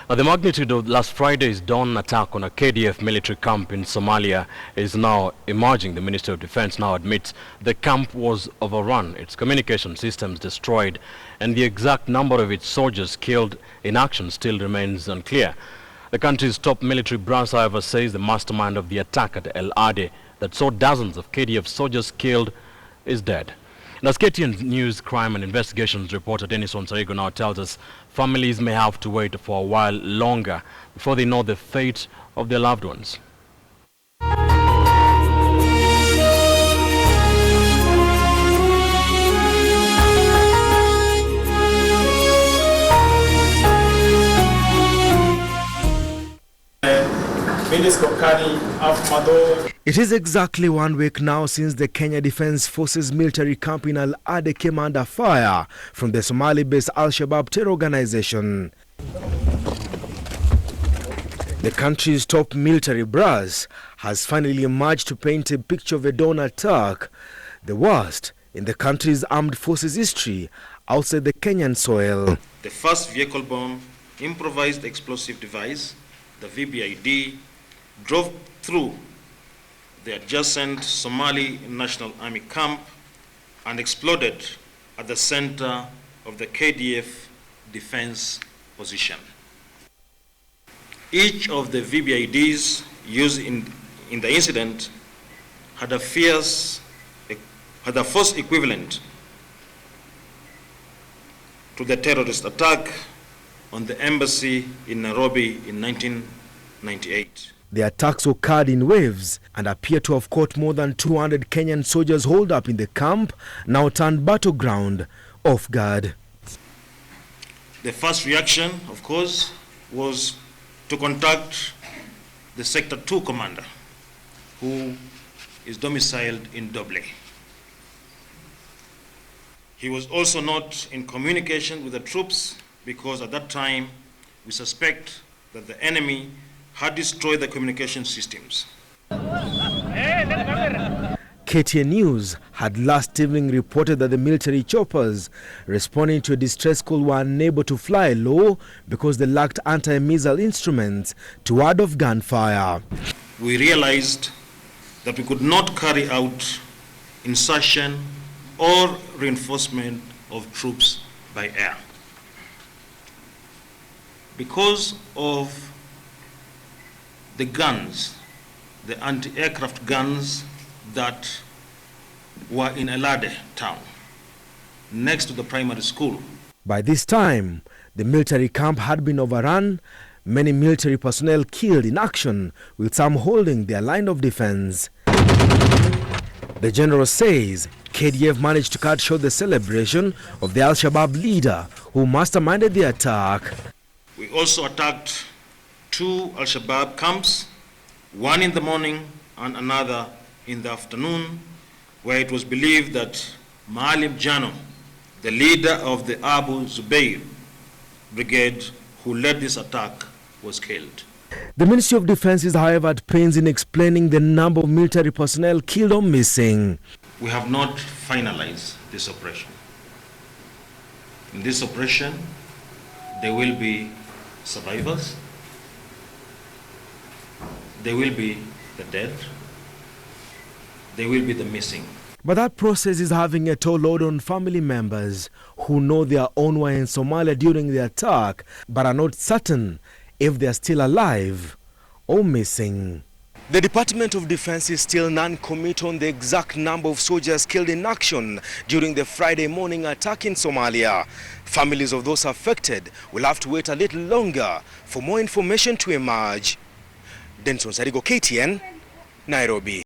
The magnitude of last Friday's dawn attack on a KDF military camp in Somalia is now emerging. The Ministry of Defense now admits the camp was overrun, its communication systems destroyed, and the exact number of its soldiers killed in action still remains unclear. The country's top military brass, however, says the mastermind of the attack at Adde that saw dozens of KDF soldiers killed is dead. And as KTN News Crime and Investigations reporter Dennis Onsarigo now tells us, families may have to wait for a while longer before they know the fate of their loved ones. It is exactly 1 week now since the Kenya Defence Forces military camp in Adde came under fire from the Somali-based Al-Shabaab terror organization. The country's top military brass has finally emerged to paint a picture of a dawn attack, the worst in the country's armed forces history outside the Kenyan soil. The first vehicle-bomb improvised explosive device, the VBID, drove through the adjacent Somali National Army camp and exploded at the center of the KDF defense position. Each of the VBIDs used in the incident had a force equivalent to the terrorist attack on the embassy in Nairobi in 1998. The attacks occurred in waves and appear to have caught more than 200 Kenyan soldiers holed up in the camp, now turned battleground, off guard. The first reaction, of course, was to contact the Sector 2 commander, who is domiciled in Doble. He was also not in communication with the troops because at that time we suspect that the enemy had destroyed the communication systems. KTN News had last evening reported that the military choppers responding to a distress call were unable to fly low because they lacked anti-missile instruments to ward off gunfire. We realized that we could not carry out insertion or reinforcement of troops by air because of the guns, the anti-aircraft guns that were in Adde town, next to the primary school. By this time, the military camp had been overrun, many military personnel killed in action, with some holding their line of defense. The general says KDF managed to cut short the celebration of the Al-Shabaab leader who masterminded the attack. We also attacked 2 Al-Shabaab camps, one in the morning and another in the afternoon, where it was believed that Maalim Jano, the leader of the Abu Zubayr brigade who led this attack, was killed. The Ministry of Defense is, however, at pains in explaining the number of military personnel killed or missing. We have not finalized this operation. In this operation, there will be survivors, there will be the dead, there will be the missing. But that process is having a toll load on family members who know their own were in Somalia during the attack but are not certain if they are still alive or missing. The Department of Defense is still non-committal on the exact number of soldiers killed in action during the Friday morning attack in Somalia. Families of those affected will have to wait a little longer for more information to emerge. Denson Sarigo, KTN, Nairobi.